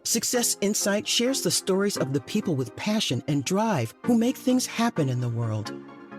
Success Insight shares the stories of the people with passion and drive who make things happen in the world.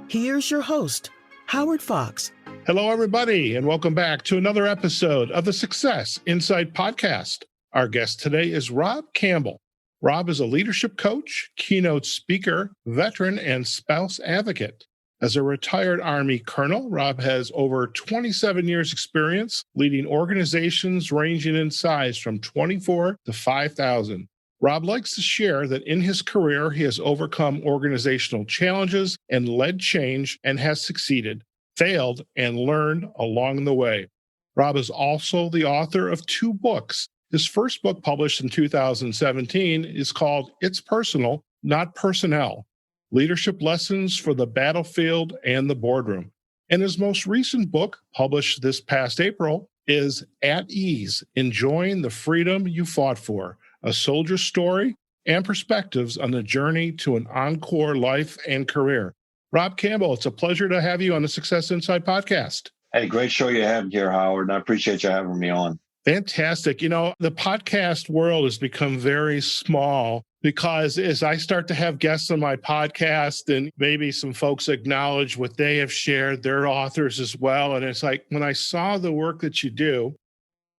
Here's your host, Howard Fox. Hello, everybody, and welcome back to another episode of the Success Insight podcast. Our guest today is Rob Campbell. Rob is a leadership coach, keynote speaker, veteran, and spouse advocate. As a retired Army colonel, Rob has over 27 years' experience leading organizations ranging in size from 24 to 5,000. Rob likes to share that in his career, he has overcome organizational challenges and led change and has succeeded, failed, and learned along the way. Rob is also the author of 2 books. His first book, published in 2017, is called It's Personal, Not Personnel: Leadership Lessons for the Battlefield and the Boardroom. And his most recent book, published this past April, is At Ease: Enjoying the Freedom You Fought For, a soldier's story and perspectives on the journey to an encore life and career. Rob Campbell, it's a pleasure to have you on the Success Insight podcast. Hey, great show you have here, Howard, and I appreciate you having me on. Fantastic. You know, the podcast world has become very small because as I start to have guests on my podcast and maybe some folks acknowledge what they have shared, their authors as well. And it's like when I saw the work that you do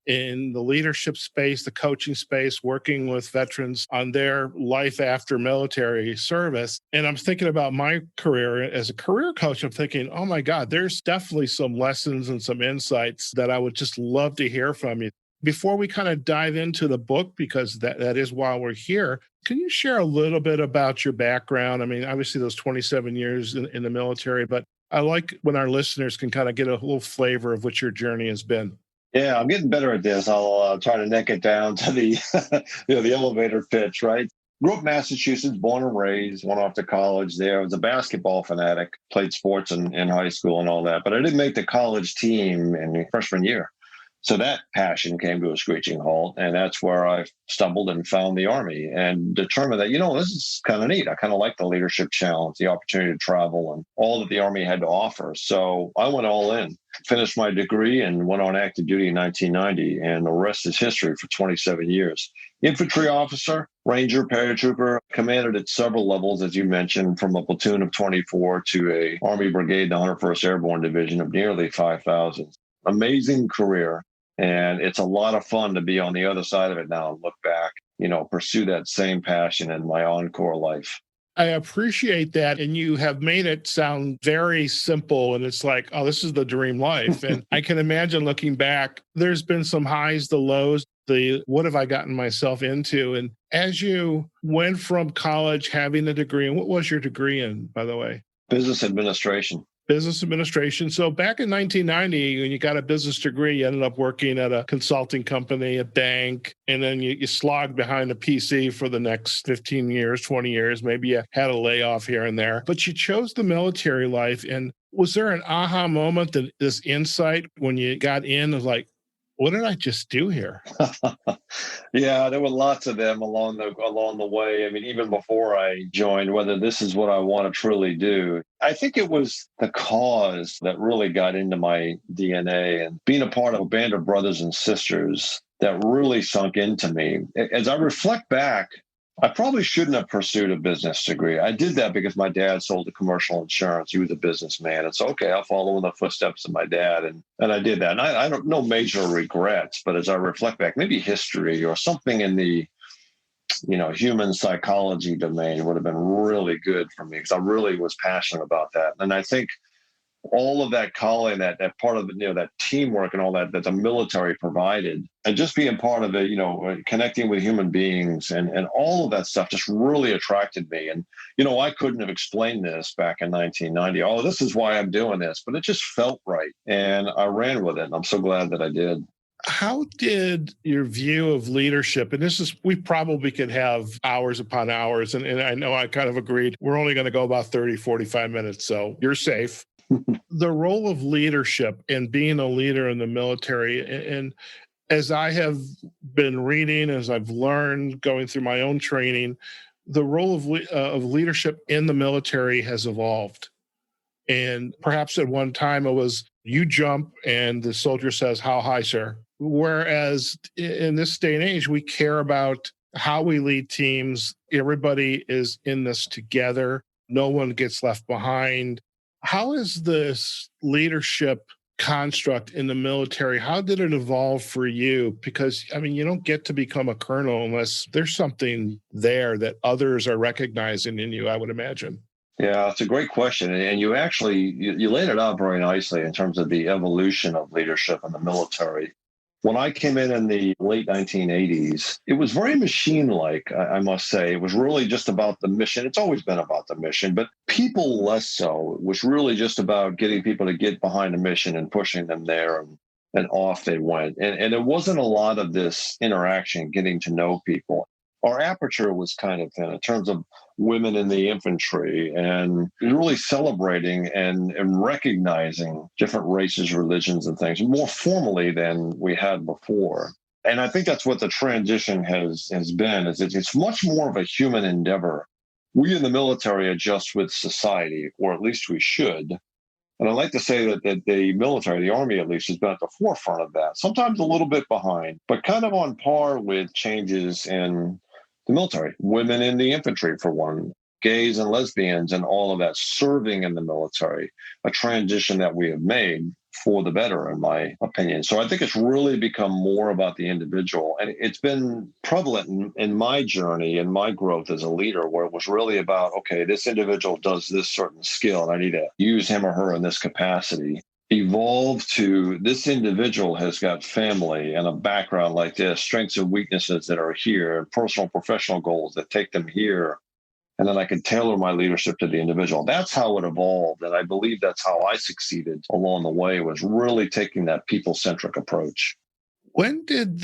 in the leadership space, the coaching space, working with veterans on their life after military service. And I'm thinking about my career as a career coach. I'm thinking, oh my God, there's definitely some lessons and some insights that I would just love to hear from you. Before we kind of dive into the book, because that is why we're here, can you share a little bit about your background? I mean, obviously those 27 years in the military, but I like when our listeners can kind of get a little flavor of what your journey has been. Yeah, I'm getting better at this. I'll try to neck it down to the the elevator pitch, right? Grew up in Massachusetts, born and raised, went off to college there. I was a basketball fanatic, played sports in high school and all that, but I didn't make the college team in freshman year. So that passion came to a screeching halt, and that's where I stumbled and found the Army and determined that, this is kind of neat. I kind of like the leadership challenge, the opportunity to travel, and all that the Army had to offer. So I went all in, finished my degree, and went on active duty in 1990, and the rest is history for 27 years. Infantry officer, Ranger, paratrooper, commanded at several levels, as you mentioned, from a platoon of 24 to a Army brigade, the 101st Airborne Division of nearly 5,000. Amazing career. And it's a lot of fun to be on the other side of it now and look back, pursue that same passion in my encore life. I appreciate that. And you have made it sound very simple. And it's like, oh, this is the dream life. And I can imagine looking back, there's been some highs, the lows, what have I gotten myself into? And as you went from college, having the degree, and what was your degree in, by the way? Business administration. Business administration. So back in 1990, when you got a business degree, you ended up working at a consulting company, a bank, and then you slogged behind a PC for the next 15 years, 20 years. Maybe you had a layoff here and there, but you chose the military life. And was there an aha moment, that this insight when you got in of like, what did I just do here? Yeah, there were lots of them along the way. I mean, even before I joined, whether this is what I want to truly do. I think it was the cause that really got into my DNA, and being a part of a band of brothers and sisters that really sunk into me. As I reflect back, I probably shouldn't have pursued a business degree. I did that because my dad sold a commercial insurance. He was a businessman. It's okay, I'll follow in the footsteps of my dad. And I did that. And I don't no major regrets, but as I reflect back, maybe history or something in the human psychology domain would have been really good for me, because I really was passionate about that. And I think all of that calling, that part of that teamwork and all that the military provided, and just being part of it, connecting with human beings and all of that stuff just really attracted me. And, I couldn't have explained this back in 1990. Oh, this is why I'm doing this, but it just felt right. And I ran with it. And I'm so glad that I did. How did your view of leadership, and we probably could have hours upon hours, and I know I kind of agreed, we're only going to go about 30, 45 minutes, so you're safe. The role of leadership and being a leader in the military, and as I have been reading, as I've learned going through my own training, the role of leadership in the military has evolved. And perhaps at one time it was you jump and the soldier says, "How high, sir?" Whereas in this day and age, we care about how we lead teams. Everybody is in this together. No one gets left behind. How is this leadership construct in the military? How did it evolve for you? Because, I mean, you don't get to become a colonel unless there's something there that others are recognizing in you, I would imagine. Yeah, it's a great question. And you actually, you laid it out very nicely in terms of the evolution of leadership in the military. When I came in the late 1980s, it was very machine-like, I must say. It was really just about the mission. It's always been about the mission, but people less so. It was really just about getting people to get behind the mission and pushing them there, and off they went. And there wasn't a lot of this interaction, getting to know people. Our aperture was kind of thin in terms of women in the infantry, and really celebrating and recognizing different races, religions, and things more formally than we had before. And I think that's what the transition has been, is it's much more of a human endeavor. We in the military adjust with society, or at least we should. And I like to say that the military, the Army at least, has been at the forefront of that, sometimes a little bit behind, but kind of on par with changes in the military, women in the infantry, for one, gays and lesbians and all of that, serving in the military, a transition that we have made for the better, in my opinion. So I think it's really become more about the individual. And it's been prevalent in my journey and my growth as a leader, where it was really about, okay, this individual does this certain skill, and I need to use him or her in this capacity. Evolve to, this individual has got family and a background like this, strengths and weaknesses that are here, personal and professional goals that take them here. And then I can tailor my leadership to the individual. That's how it evolved. And I believe that's how I succeeded along the way, was really taking that people-centric approach. When did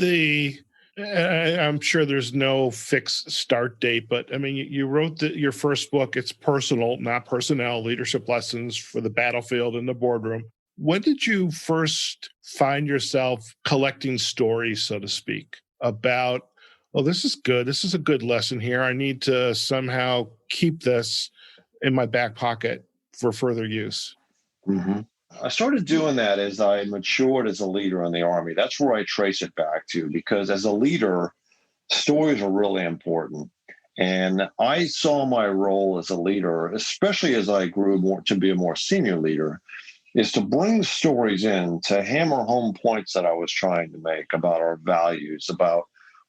I'm sure there's no fixed start date, but I mean, you wrote your first book. It's personal, not personnel, leadership lessons for the battlefield and the boardroom. When did you first find yourself collecting stories, so to speak, about, oh, this is good. This is a good lesson here. I need to somehow keep this in my back pocket for further use? Mm-hmm. I started doing that as I matured as a leader in the Army. That's where I trace it back to, because as a leader, stories are really important. And I saw my role as a leader, especially as I grew more to be a more senior leader, is to bring stories in to hammer home points that I was trying to make about our values, about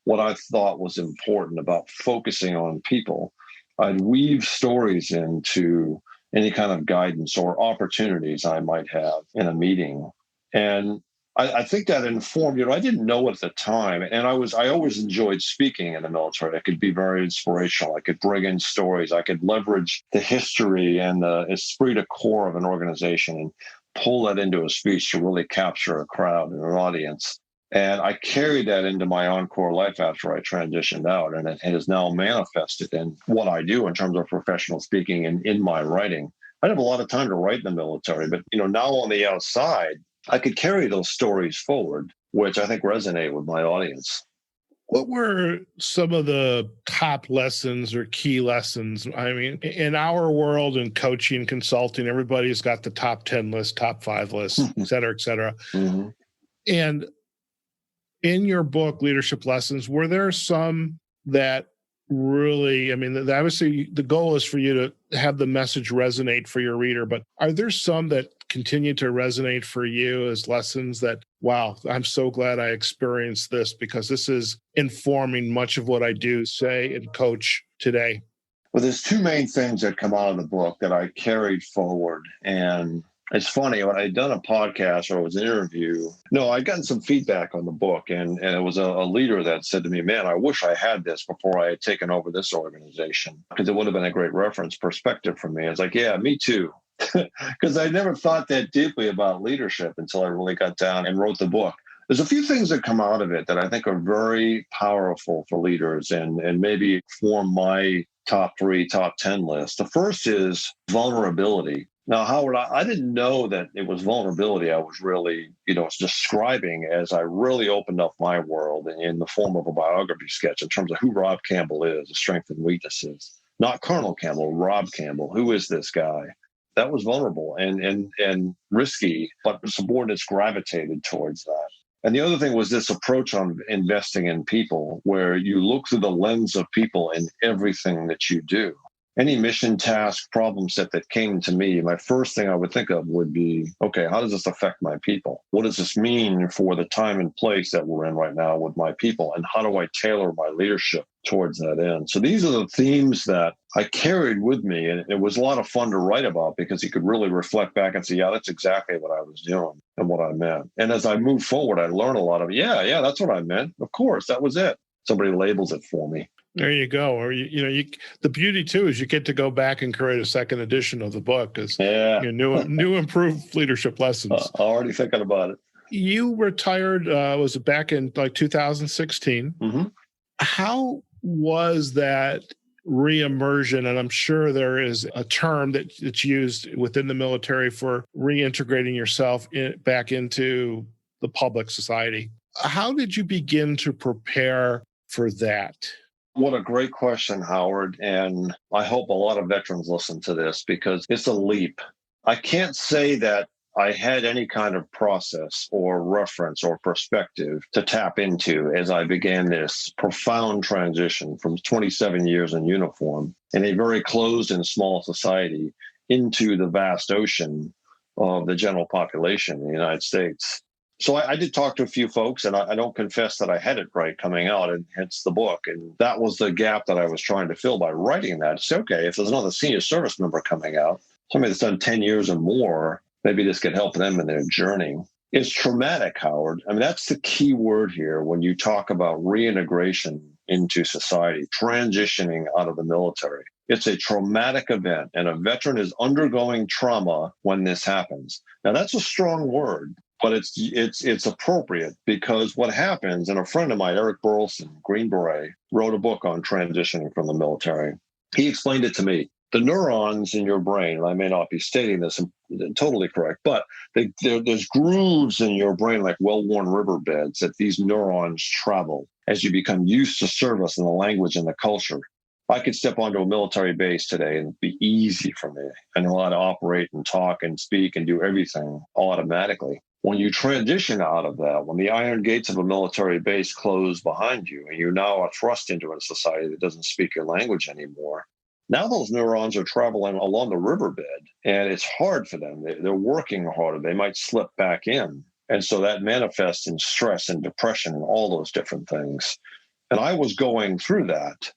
what I thought was important, about focusing on people. I'd weave stories into any kind of guidance or opportunities I might have in a meeting. And I think that informed, I didn't know at the time. And I always enjoyed speaking in the military. I could be very inspirational. I could bring in stories. I could leverage the history and the esprit de corps of an organization and pull that into a speech to really capture a crowd and an audience. And I carried that into my encore life after I transitioned out. And it has now manifested in what I do in terms of professional speaking and in my writing. I didn't have a lot of time to write in the military, but now on the outside, I could carry those stories forward, which I think resonate with my audience. What were some of the top lessons or key lessons? I mean, in our world, in coaching, consulting, everybody's got the top 10 list, top 5 lists, et cetera, et cetera. Mm-hmm. And in your book, Leadership Lessons, were there some that really, I mean, obviously the goal is for you to have the message resonate for your reader, but are there some that continue to resonate for you as lessons that, wow, I'm so glad I experienced this because this is informing much of what I do, say, and coach today? Well, there's two main things that come out of the book that I carried forward. And it's funny, when I'd done a podcast or it was an interview, I'd gotten some feedback on the book, and it was a leader that said to me, man, I wish I had this before I had taken over this organization, because it would have been a great reference perspective for me. I was like, yeah, me too. Because I never thought that deeply about leadership until I really got down and wrote the book. There's a few things that come out of it that I think are very powerful for leaders and maybe form my top 3, top 10 list. The first is vulnerability. Now, Howard, I didn't know that it was vulnerability I was really, describing as I really opened up my world in the form of a biography sketch in terms of who Rob Campbell is, his strengths and weaknesses. Not Colonel Campbell, Rob Campbell. Who is this guy? That was vulnerable and risky, but subordinates gravitated towards that. And the other thing was this approach on investing in people, where you look through the lens of people in everything that you do. Any mission, task, problem set that came to me, my first thing I would think of would be, okay, how does this affect my people? What does this mean for the time and place that we're in right now with my people? And how do I tailor my leadership towards that end? So these are the themes that I carried with me. And it was a lot of fun to write about because you could really reflect back and say, yeah, that's exactly what I was doing and what I meant. And as I move forward, I learn a lot of, yeah, that's what I meant. Of course, that was it. Somebody labels it for me. There you go. Or the beauty too is you get to go back and create a second edition of the book as new improved leadership lessons. Already thinking about it. You retired, was it back in like 2016? Mm-hmm. How was that reimmersion? And I'm sure there is a term that's used within the military for reintegrating yourself back into the public society. How did you begin to prepare for that? What a great question, Howard. And I hope a lot of veterans listen to this because it's a leap. I can't say that I had any kind of process or reference or perspective to tap into as I began this profound transition from 27 years in uniform in a very closed and small society into the vast ocean of the general population in the United States. So I did talk to a few folks, and I don't confess that I had it right coming out, and hence the book. And that was the gap that I was trying to fill by writing that. It's okay, if there's another senior service member coming out, somebody that's done 10 years or more, maybe this could help them in their journey. It's traumatic, Howard. I mean, that's the key word here when you talk about reintegration into society, transitioning out of the military. It's a traumatic event, and a veteran is undergoing trauma when this happens. Now, that's a strong word. But it's appropriate because what happens, and a friend of mine, Eric Burleson, Green Beret, wrote a book on transitioning from the military. He explained it to me. The neurons in your brain, and I may not be stating this totally correct, but there's grooves in your brain like well-worn riverbeds that these neurons travel as you become used to service and the language and the culture. I could step onto a military base today and it'd be easy for me. I know how to operate and talk and speak and do everything automatically. When you transition out of that, when the iron gates of a military base close behind you and you now are thrust into a society that doesn't speak your language anymore, now those neurons are traveling along the riverbed and it's hard for them. They're working harder. They might slip back in. And so that manifests in stress and depression and all those different things. And I was going through that.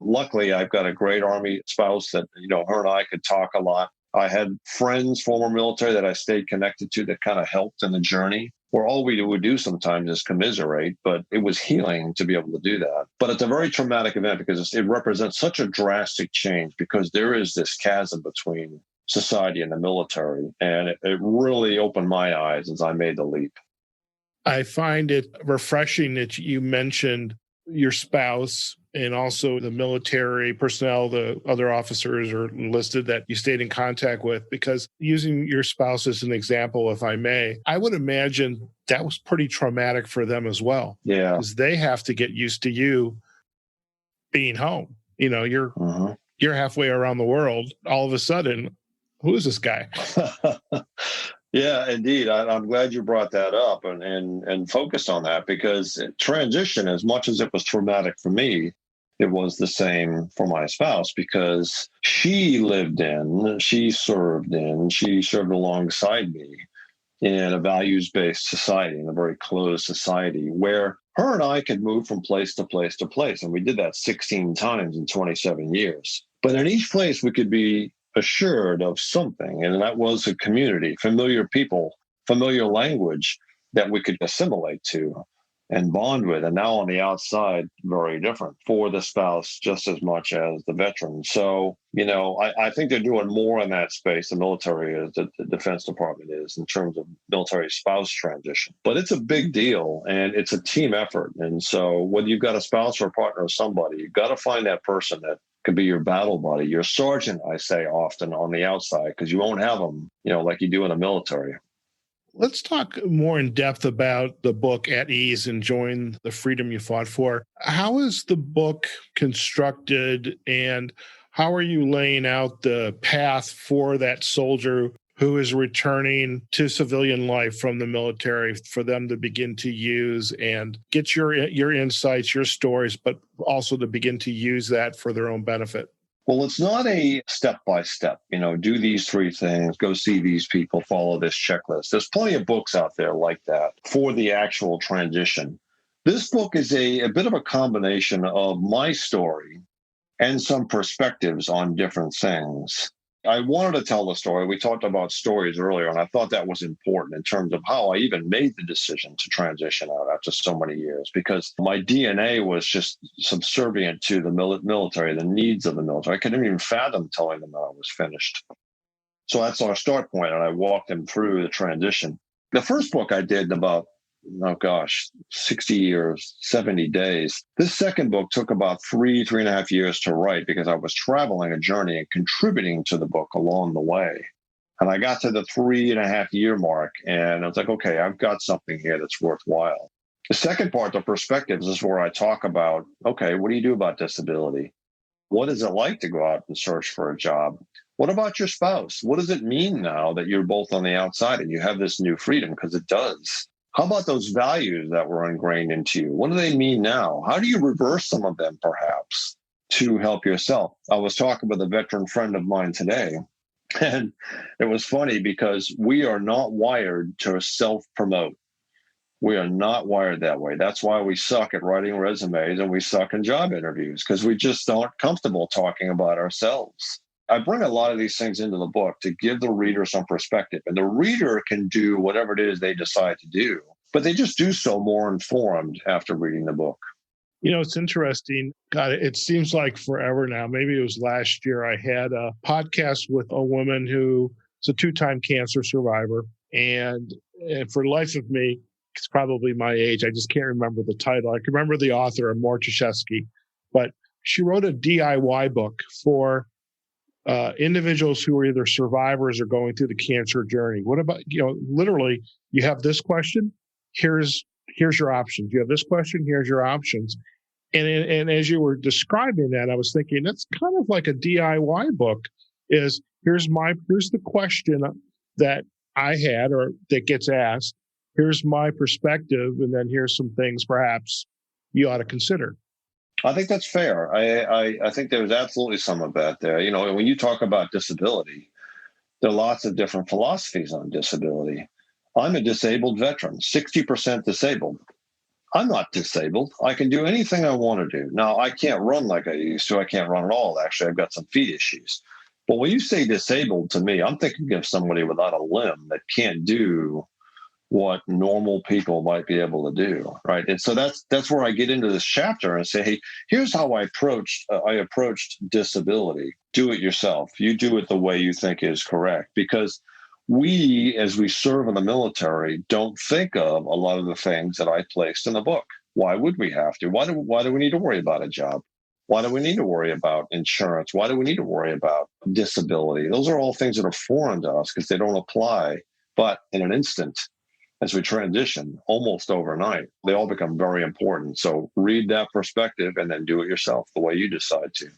Luckily, I've got a great Army spouse that, her and I could talk a lot. I had friends, former military, that I stayed connected to that kind of helped in the journey, where all we would do sometimes is commiserate, but it was healing to be able to do that. But it's a very traumatic event because it represents such a drastic change because there is this chasm between society and the military. And it really opened my eyes as I made the leap. I find it refreshing that you mentioned your spouse and also the military personnel, the other officers are listed that you stayed in contact with, because using your spouse as an example, if I may, I would imagine that was pretty traumatic for them as well. Yeah. Because they have to get used to you being home. You're halfway around the world. All of a sudden, who is this guy? Yeah, indeed. I'm glad you brought that up and focused on that, because transition, as much as it was traumatic for me, it was the same for my spouse, because she served alongside me in a values-based society, in a very closed society, where her and I could move from place to place to place. And we did that 16 times in 27 years. But in each place, we could be assured of something, and that was a community, familiar people, familiar language that we could assimilate to and bond with. And now on the outside, very different for the spouse just as much as the veteran. So, I think they're doing more in that space, the military is, the Defense Department is, in terms of military spouse transition. But it's a big deal, and it's a team effort. And so whether you've got a spouse or a partner or somebody, you've got to find that person that could be your battle buddy, your sergeant, I say often, on the outside, because you won't have them, like you do in the military. Let's talk more in depth about the book, At Ease, Enjoying the Freedom You Fought For. How is the book constructed, and how are you laying out the path for that soldier who is returning to civilian life from the military for them to begin to use and get your insights, your stories, but also to begin to use that for their own benefit? Well, it's not a step-by-step, do these three things, go see these people, follow this checklist. There's plenty of books out there like that for the actual transition. This book is a bit of a combination of my story and some perspectives on different things. I wanted to tell the story. We talked about stories earlier, and I thought that was important in terms of how I even made the decision to transition out after so many years, because my DNA was just subservient to the military, the needs of the military. I couldn't even fathom telling them that I was finished. So that's our start point, and I walked them through the transition. The first book I did in about 60 years, 70 days. This second book took about 3.5 years to write because I was traveling a journey and contributing to the book along the way. And I got to the 3.5 year mark and I was like, okay, I've got something here that's worthwhile. The second part, the perspectives, is where I talk about, okay, what do you do about disability? What is it like to go out and search for a job? What about your spouse? What does it mean now that you're both on the outside and you have this new freedom? Because it does. How about those values that were ingrained into you? What do they mean now? How do you reverse some of them, perhaps, to help yourself? I was talking with a veteran friend of mine today, and it was funny because we are not wired to self-promote. We are not wired that way. That's why we suck at writing resumes and we suck in job interviews, because we just aren't comfortable talking about ourselves. I bring a lot of these things into the book to give the reader some perspective, and the reader can do whatever it is they decide to do, but they just do so more informed after reading the book. It's interesting. God, it seems like forever now. Maybe it was last year. I had a podcast with a woman who is a 2-time cancer survivor. And for the life of me, it's probably my age. I just can't remember the title. I can remember the author, Mortashewski, but she wrote a DIY book for individuals who are either survivors or going through the cancer journey. What about, literally, you have this question, here's your options. You have this question, here's your options. And as you were describing that, I was thinking that's kind of like a DIY book. Here's the question that I had or that gets asked. Here's my perspective, and then here's some things perhaps you ought to consider. I think that's fair. I think there's absolutely some of that there. When you talk about disability, there are lots of different philosophies on disability. I'm a disabled veteran, 60% disabled. I'm not disabled. I can do anything I want to do. Now, I can't run like I used to. I can't run at all, actually. I've got some feet issues. But when you say disabled to me, I'm thinking of somebody without a limb that can't do what normal people might be able to do, right? And so that's where I get into this chapter and say, hey, here's how I approached disability. Do it yourself. You do it the way you think is correct, because we, as we serve in the military, don't think of a lot of the things that I placed in the book. Why would we have to? Why do we need to worry about a job? Why do we need to worry about insurance? Why do we need to worry about disability? Those are all things that are foreign to us because they don't apply. But in an instant, as we transition almost overnight, they all become very important. So read that perspective and then do it yourself the way you decide to.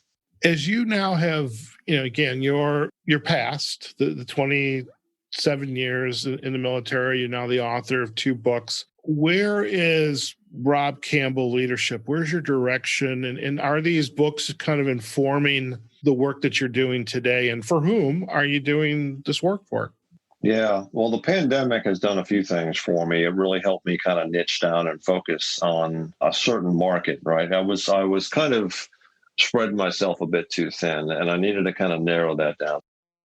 As you now have, again, your past, the 27 years in the military, you're now the author of 2 books. Where is Rob Campbell leadership? Where's your direction? And are these books kind of informing the work that you're doing today? And for whom are you doing this work for? Yeah, well, the pandemic has done a few things for me. It really helped me kind of niche down and focus on a certain market, right? I was kind of spreading myself a bit too thin, and I needed to kind of narrow that down.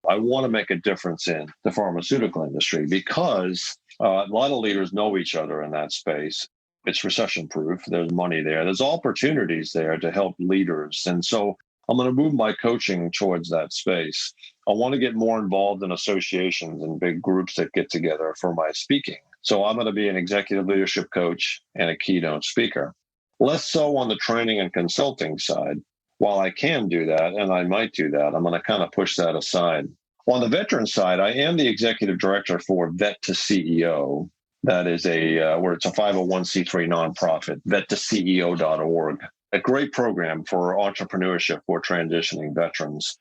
I want to make a difference in the pharmaceutical industry because a lot of leaders know each other in that space. It's recession-proof. There's money there. There's opportunities there to help leaders. And so I'm going to move my coaching towards that space. I want to get more involved in associations and big groups that get together for my speaking. So I'm going to be an executive leadership coach and a keynote speaker. Less so on the training and consulting side. While I can do that, and I might do that, I'm going to kind of push that aside. On the veteran side, I am the executive director for Vet to CEO. That is where it's a 501c3 nonprofit, vettoceo.org. A great program for entrepreneurship for transitioning veterans.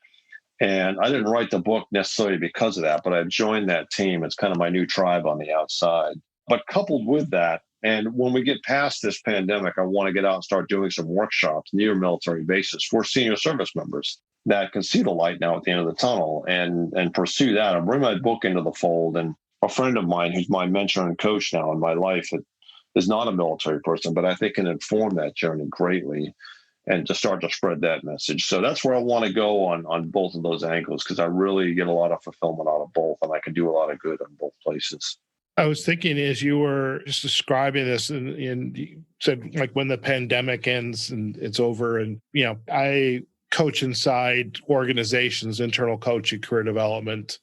And I didn't write the book necessarily because of that, but I've joined that team. It's kind of my new tribe on the outside. But coupled with that, and when we get past this pandemic, I want to get out and start doing some workshops near military bases for senior service members that can see the light now at the end of the tunnel and pursue that. I bring my book into the fold. And a friend of mine who's my mentor and coach now in my life is not a military person, but I think can inform that journey greatly and to start to spread that message. So that's where I want to go on both of those angles, because I really get a lot of fulfillment out of both, and I can do a lot of good in both places. I was thinking as you were just describing this, and you said like when the pandemic ends and it's over, and I coach inside organizations, internal coaching, career development,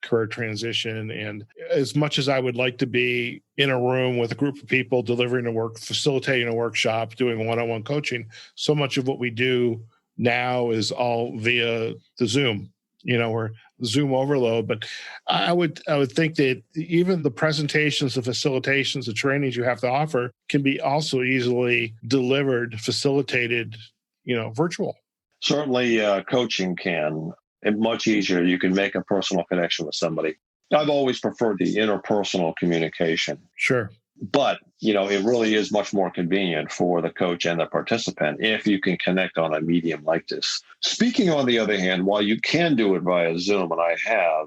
career transition. And as much as I would like to be in a room with a group of people delivering facilitating a workshop, doing one-on-one coaching, so much of what we do now is all via the Zoom, or Zoom overload. But I would think that even the presentations, the facilitations, the trainings you have to offer can be also easily delivered, facilitated, virtual. Certainly coaching can. And much easier. You can make a personal connection with somebody. I've always preferred the interpersonal communication. Sure. But, it really is much more convenient for the coach and the participant if you can connect on a medium like this. Speaking, on the other hand, while you can do it via Zoom, and I have,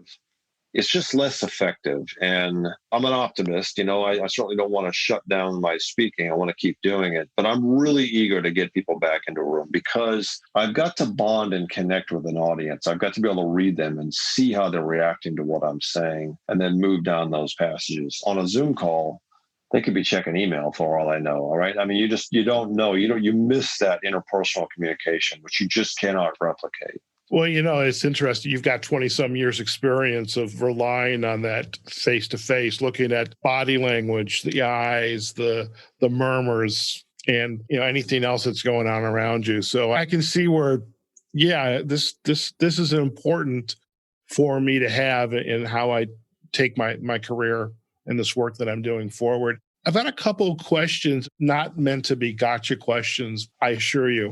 it's just less effective. And I'm an optimist. I certainly don't want to shut down my speaking. I want to keep doing it. But I'm really eager to get people back into a room, because I've got to bond and connect with an audience. I've got to be able to read them and see how they're reacting to what I'm saying, and then move down those passages. On a Zoom call, they could be checking email for all I know. All right. I mean, you don't know. You miss that interpersonal communication, which you just cannot replicate. Well, it's interesting. You've got 20-some years experience of relying on that face-to-face, looking at body language, the eyes, the murmurs, and anything else that's going on around you. So I can see where, this is important for me to have in how I take my career and this work that I'm doing forward. I've had a couple of questions, not meant to be gotcha questions, I assure you.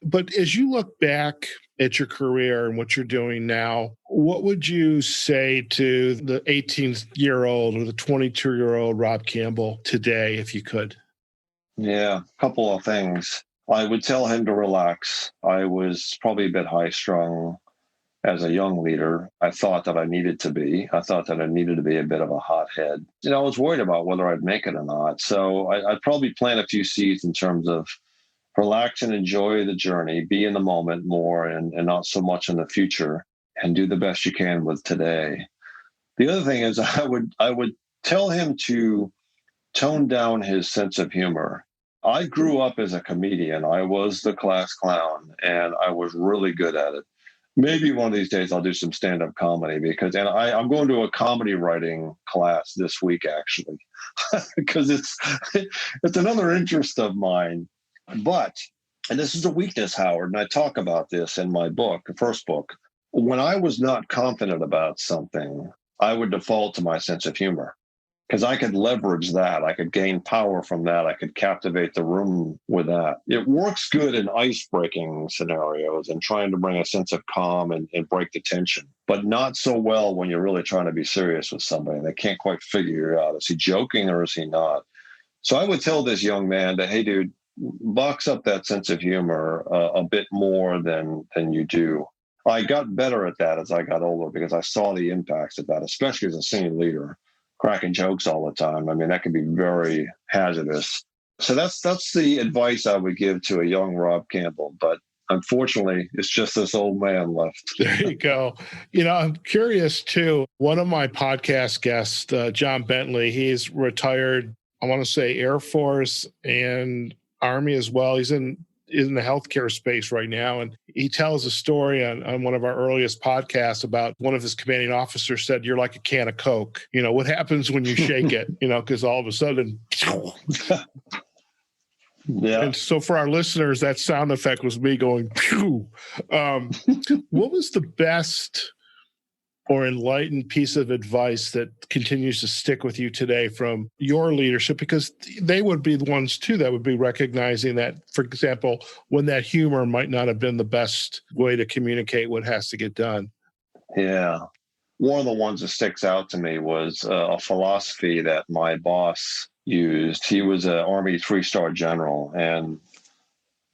But as you look back at your career and what you're doing now, what would you say to the 18-year-old or the 22-year-old Rob Campbell today, if you could? Yeah, a couple of things. I would tell him to relax. I was probably a bit high-strung as a young leader. I thought that I needed to be. I thought that I needed to be a bit of a hothead. I was worried about whether I'd make it or not. So I'd probably plant a few seeds in terms of relax and enjoy the journey, be in the moment more and not so much in the future, and do the best you can with today. The other thing is I would tell him to tone down his sense of humor. I grew up as a comedian. I was the class clown, and I was really good at it. Maybe one of these days I'll do some stand-up comedy, I'm going to a comedy writing class this week, actually, because it's another interest of mine. But, and this is a weakness, Howard, and I talk about this in my book, the first book, when I was not confident about something, I would default to my sense of humor, because I could leverage that. I could gain power from that. I could captivate the room with that. It works good in ice-breaking scenarios and trying to bring a sense of calm and break the tension, but not so well when you're really trying to be serious with somebody and they can't quite figure it out. Is he joking or is he not? So I would tell this young man that, hey, dude, box up that sense of humor a bit more than you do. I got better at that as I got older, because I saw the impacts of that, especially as a senior leader, cracking jokes all the time. I mean, that can be very hazardous. So that's the advice I would give to a young Rob Campbell. But unfortunately, it's just this old man left. There you go. I'm curious too. One of my podcast guests, John Bentley, he's retired, I want to say Air Force and Army as well. He's in the healthcare space right now. And he tells a story on one of our earliest podcasts about one of his commanding officers said, "You're like a can of Coke. What happens when you shake it, because all of a sudden." Yeah. And so for our listeners, that sound effect was me going, pew. What was the best or enlightened piece of advice that continues to stick with you today from your leadership? Because they would be the ones too that would be recognizing that, for example, when that humor might not have been the best way to communicate what has to get done. Yeah. One of the ones that sticks out to me was a philosophy that my boss used. He was an Army 3-star general, and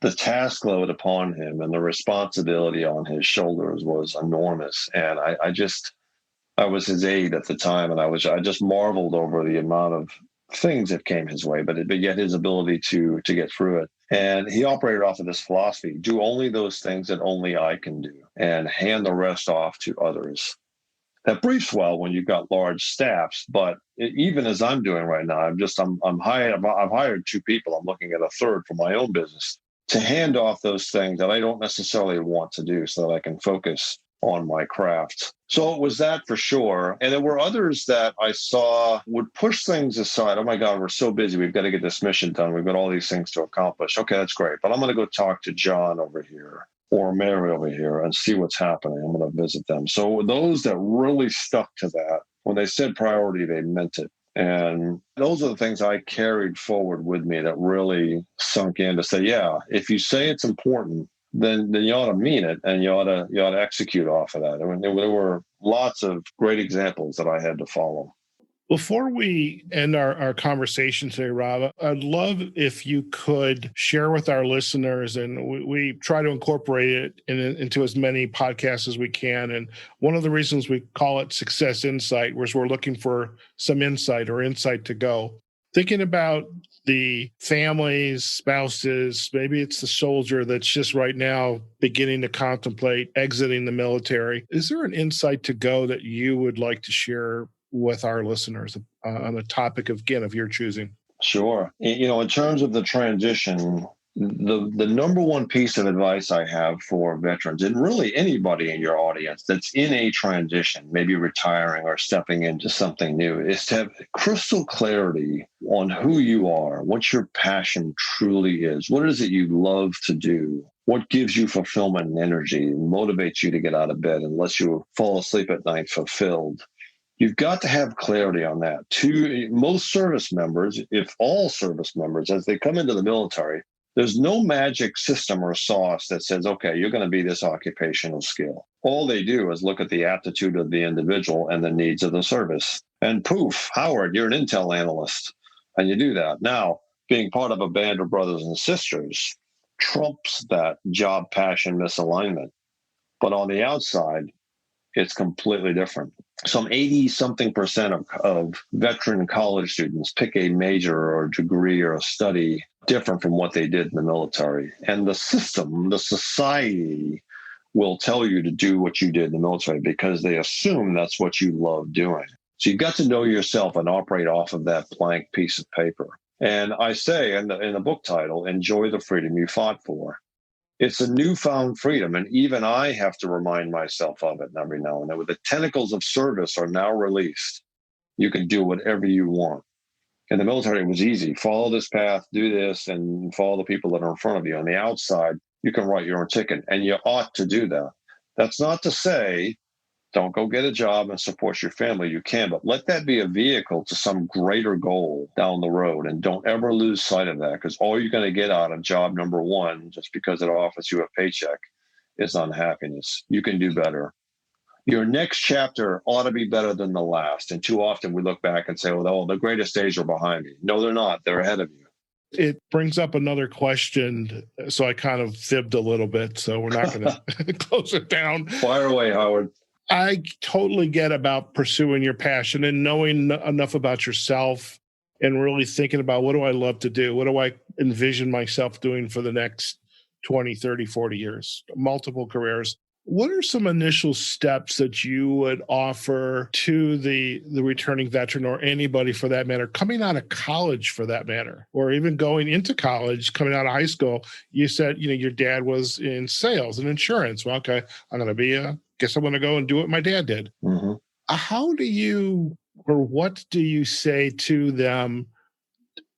the task load upon him and the responsibility on his shoulders was enormous. And I was his aide at the time, and I just marveled over the amount of things that came his way, but yet his ability to get through it. And he operated off of this philosophy: do only those things that only I can do, and hand the rest off to others. That briefs well when you've got large staffs, but even as I'm doing right now, I've hired 2 people. I'm looking at a third for my own business to hand off those things that I don't necessarily want to do so that I can focus on my craft. So it was that for sure. And there were others that I saw would push things aside. Oh my God, we're so busy. We've got to get this mission done. We've got all these things to accomplish. Okay, that's great. But I'm going to go talk to John over here or Mary over here and see what's happening. I'm going to visit them. So those that really stuck to that, when they said priority, they meant it. And those are the things I carried forward with me that really sunk in to say, yeah, if you say it's important, then you ought to mean it, and you ought to execute off of that. I mean, there were lots of great examples that I had to follow. Before we end our conversation today, Rob, I'd love if you could share with our listeners, and we try to incorporate it into as many podcasts as we can. And one of the reasons we call it Success Insight was we're looking for some insight or insight to go. Thinking about the families, spouses, maybe it's the soldier that's just right now beginning to contemplate exiting the military. Is there an insight to go that you would like to share with our listeners on a topic of your choosing? Sure. In terms of the transition, the number one piece of advice I have for veterans, and really anybody in your audience that's in a transition, maybe retiring or stepping into something new, is to have crystal clarity on who you are, what your passion truly is, what is it you love to do, what gives you fulfillment and energy and motivates you to get out of bed and lets you fall asleep at night fulfilled. You've got to have clarity on that. Most service members, if all service members, as they come into the military, there's no magic system or sauce that says, okay, you're going to be this occupational skill. All they do is look at the aptitude of the individual and the needs of the service. And poof, Howard, you're an intel analyst. And you do that. Now, being part of a band of brothers and sisters trumps that job passion misalignment. But on the outside, it's completely different. Some 80-something% of veteran college students pick a major or degree or a study different from what they did in the military. And the system, the society, will tell you to do what you did in the military because they assume that's what you love doing. So you've got to know yourself and operate off of that blank piece of paper. And I say in the book title, enjoy the freedom you fought for. It's a newfound freedom, and even I have to remind myself of it every now and then. When the tentacles of service are now released, you can do whatever you want. In the military, it was easy. Follow this path, do this, and follow the people that are in front of you. On the outside, you can write your own ticket, and you ought to do that. That's not to say don't go get a job and support your family. You can, but let that be a vehicle to some greater goal down the road. And don't ever lose sight of that, because all you're going to get out of job number one, just because it offers you a paycheck, is unhappiness. You can do better. Your next chapter ought to be better than the last. And too often we look back and say, well, the greatest days are behind me. No, they're not. They're ahead of you. It brings up another question. So I kind of fibbed a little bit. So we're not going to close it down. Fire away, Howard. I totally get about pursuing your passion and knowing enough about yourself and really thinking about, what do I love to do? What do I envision myself doing for the next 20, 30, 40 years? Multiple careers. What are some initial steps that you would offer to the returning veteran, or anybody for that matter, coming out of college for that matter, or even going into college, coming out of high school? You said, your dad was in sales and insurance. Well, okay, I'm going to guess I'm going to go and do what my dad did. Mm-hmm. How do you, or what do you say to them?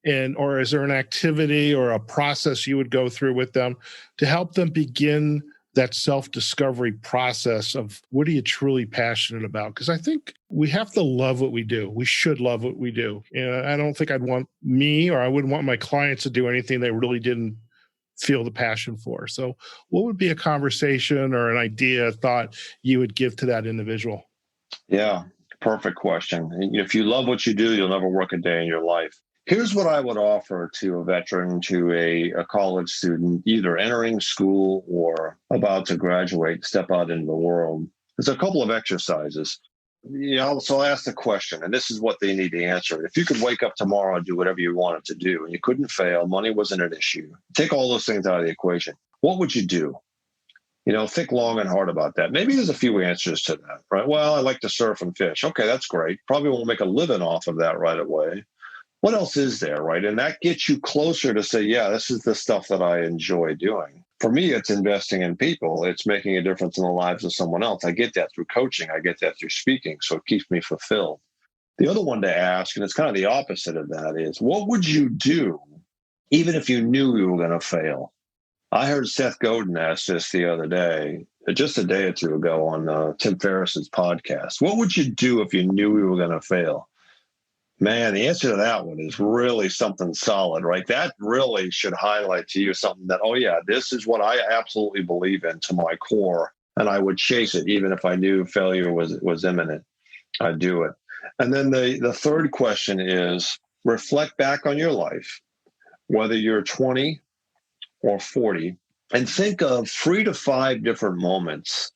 Or is there an activity or a process you would go through with them to help them begin that self-discovery process of what are you truly passionate about? Because I think we have to love what we do. We should love what we do. I don't think I'd want me, or I wouldn't want my clients to do anything they really didn't feel the passion for. So what would be a conversation or an idea, a thought you would give to that individual? Yeah, perfect question. And if you love what you do, you'll never work a day in your life. Here's what I would offer to a veteran, to a college student, either entering school or about to graduate, step out into the world. There's a couple of exercises. So I'll ask the question, and this is what they need to answer. If you could wake up tomorrow and do whatever you wanted to do, and you couldn't fail, money wasn't an issue, take all those things out of the equation, what would you do? Think long and hard about that. Maybe there's a few answers to that, right? Well, I like to surf and fish. Okay, that's great. Probably won't make a living off of that right away. What else is there, right? And that gets you closer to say, yeah, this is the stuff that I enjoy doing. For me, it's investing in people. It's making a difference in the lives of someone else. I get that through coaching. I get that through speaking. So it keeps me fulfilled. The other one to ask, and it's kind of the opposite of that, is what would you do even if you knew you were going to fail? I heard Seth Godin ask this the other day, just a day or two ago on Tim Ferriss's podcast. What would you do if you knew you were going to fail? Man, the answer to that one is really something solid, right? That really should highlight to you something that, oh yeah, this is what I absolutely believe in to my core, and I would chase it even if I knew failure was imminent. I'd do it. And then the third question is reflect back on your life, whether you're 20 or 40, and think of 3 to 5 different moments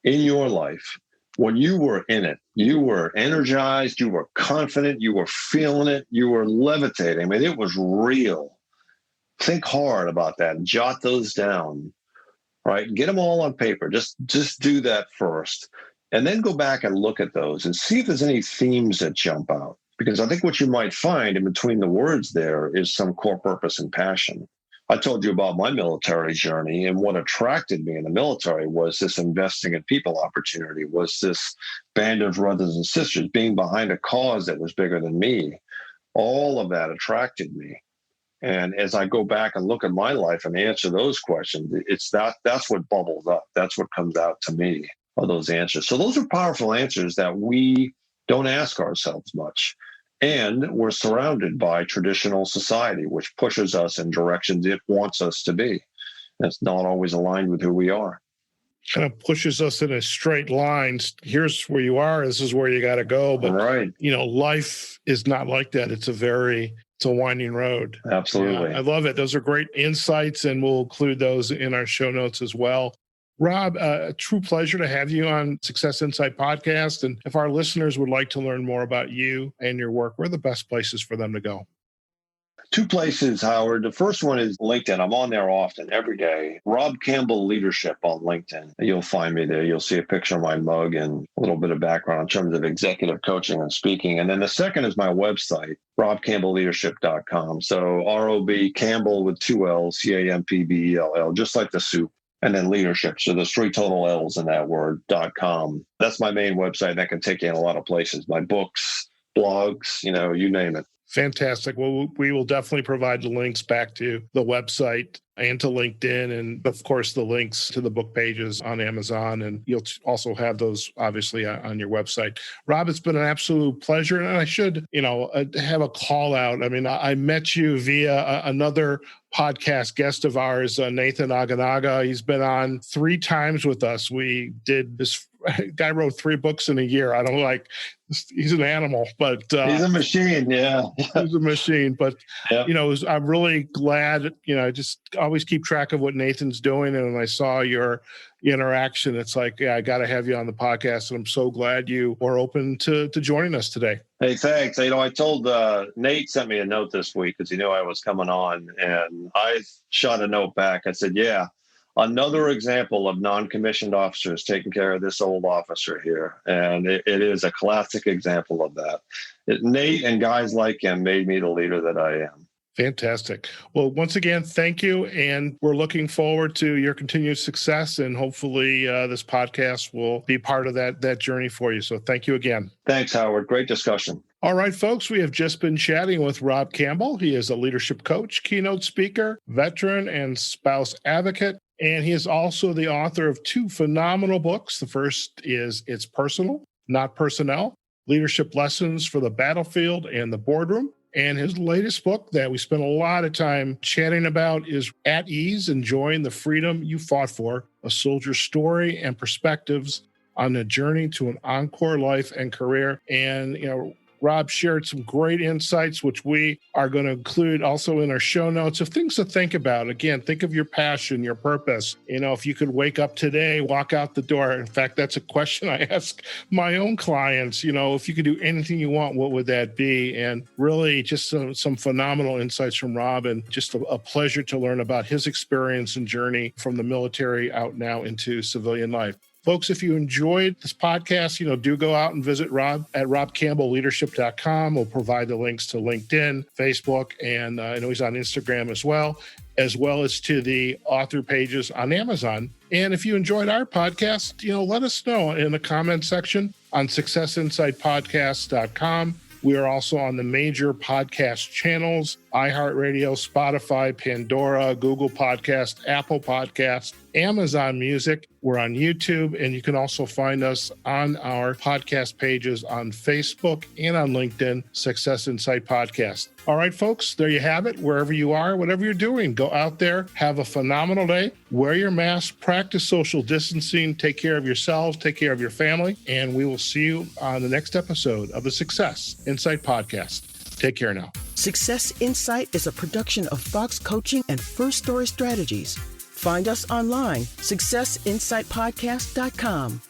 in your life when you were in it. You were energized, you were confident, you were feeling it, you were levitating. I mean, it was real. Think hard about that and jot those down, right? Get them all on paper. Just do that first. And then go back and look at those and see if there's any themes that jump out. Because I think what you might find in between the words there is some core purpose and passion. I told you about my military journey, and what attracted me in the military was this investing in people opportunity, was this band of brothers and sisters being behind a cause that was bigger than me. All of that attracted me. And as I go back and look at my life and answer those questions, that's what bubbles up. That's what comes out to me, are those answers. So those are powerful answers that we don't ask ourselves much. And we're surrounded by traditional society, which pushes us in directions it wants us to be. It's not always aligned with who we are. Kind of pushes us in a straight line. Here's where you are. This is where you got to go. But, right. Life is not like that. It's a winding road. Absolutely. Yeah, I love it. Those are great insights, and we'll include those in our show notes as well. Rob, a true pleasure to have you on Success Insight Podcast. And if our listeners would like to learn more about you and your work, where are the best places for them to go? 2 places, Howard. The first one is LinkedIn. I'm on there often, every day. Rob Campbell Leadership on LinkedIn. You'll find me there. You'll see a picture of my mug and a little bit of background in terms of executive coaching and speaking. And then the second is my website, robcampbellleadership.com. So R-O-B Campbell with 2 L's, C-A-M-P-B-E-L-L, just like the soup. And then leadership. So there's 3 total L's in that word, .com. That's my main website. That can take you in a lot of places. My books, blogs, you name it. Fantastic. Well, we will definitely provide the links back to the website and to LinkedIn, and of course the links to the book pages on Amazon, and you'll also have those obviously on your website. Rob, it's been an absolute pleasure, and I should have a call out. I mean, I met you via another podcast guest of ours, Nathan Aganaga. He's been on 3 times with us. We did this. Guy wrote 3 books in a year. I don't like. He's an animal, but he's a machine. Yeah, he's a machine. But yep. I'm really glad. I just always keep track of what Nathan's doing, and when I saw your interaction, it's like, yeah, I got to have you on the podcast, and I'm so glad you were open to joining us today. Hey, thanks. I told Nate sent me a note this week because he knew I was coming on, and I shot a note back. I said, yeah. Another example of non-commissioned officers taking care of this old officer here. And it is a classic example of that. Nate and guys like him made me the leader that I am. Fantastic. Well, once again, thank you. And we're looking forward to your continued success. And hopefully this podcast will be part of that journey for you. So thank you again. Thanks, Howard. Great discussion. All right, folks, we have just been chatting with Rob Campbell. He is a leadership coach, keynote speaker, veteran, and spouse advocate. And he is also the author of two phenomenal books. The first is It's Personal, Not Personnel, Leadership Lessons for the Battlefield and the Boardroom. And his latest book that we spent a lot of time chatting about is At Ease, Enjoying the Freedom You Fought For, A Soldier's Story and Perspectives on the Journey to an Encore Life and Career. And, Rob shared some great insights, which we are going to include also in our show notes of things to think about. Again, think of your passion, your purpose. If you could wake up today, walk out the door. In fact, that's a question I ask my own clients. If you could do anything you want, what would that be? And really just some phenomenal insights from Rob, and just a pleasure to learn about his experience and journey from the military out now into civilian life. Folks, if you enjoyed this podcast, do go out and visit Rob at robcampbellleadership.com. We'll provide the links to LinkedIn, Facebook, and I know he's on Instagram as well as to the author pages on Amazon. And if you enjoyed our podcast, let us know in the comment section on successinsightpodcast.com. We are also on the major podcast channels, iHeartRadio, Spotify, Pandora, Google Podcast, Apple Podcast, Amazon Music. We're on YouTube, and you can also find us on our podcast pages on Facebook and on LinkedIn, Success Insight Podcast. All right, folks, there you have it. Wherever you are, whatever you're doing, go out there, have a phenomenal day, wear your mask, practice social distancing, take care of yourselves, take care of your family, and we will see you on the next episode of the Success Insight Podcast. Take care now. Success Insight is a production of Fox Coaching and First Story Strategies. Find us online, successinsightpodcast.com.